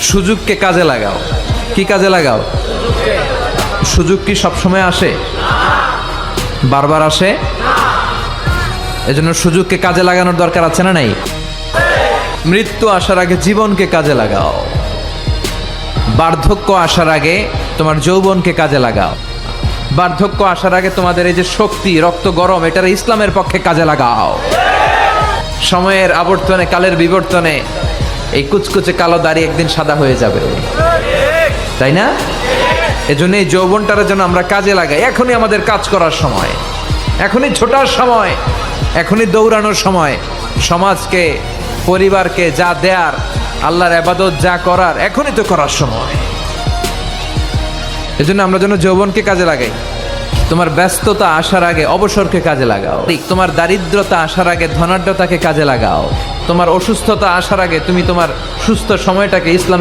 সুযোগকে কাজে লাগাও। কি কাজে লাগাও? সুযোগ কি সবসময় আসে? বারবার আসে? এজন্য সুযোগকে কাজে লাগানোর দরকার আছে না নাই? মৃত্যু আসার আগে জীবনকে কাজে লাগাও। বার্ধক্য আসার আগে তোমার যৌবনকে কাজে লাগাও। বার্ধক্য আসার আগে তোমাদের এই যে শক্তি, রক্ত গরম, এটার ইসলামের পক্ষে কাজে লাগাও। সময়ের আবর্তনে, কালের বিবর্তনে এই কুচকুচে কালো দাড়ি একদিন সাদা হয়ে যাবে, তাই না? এজন্য এই যৌবনটার জন্য আমরা কাজে লাগাই। এখনই আমাদের কাজ করার সময়, এখনই ছোটার সময়, এখনই দৌড়ানোর সময়। সমাজকে, পরিবারকে যা দেয়ার, আল্লাহর ইবাদত যা করার, এখনই তো করার সময়। এজন্য আমরা যেন যৌবনকে কাজে লাগাই। তোমার ব্যস্ততা আসার আগে অবসরকে কাজে লাগাও। তোমার দারিদ্রতা আসার আগে ধনাঢ্যতাকে কাজে লাগাও। তোমার অসুস্থতা আসার আগে তুমি তোমার সুস্থ সময়টাকে ইসলাম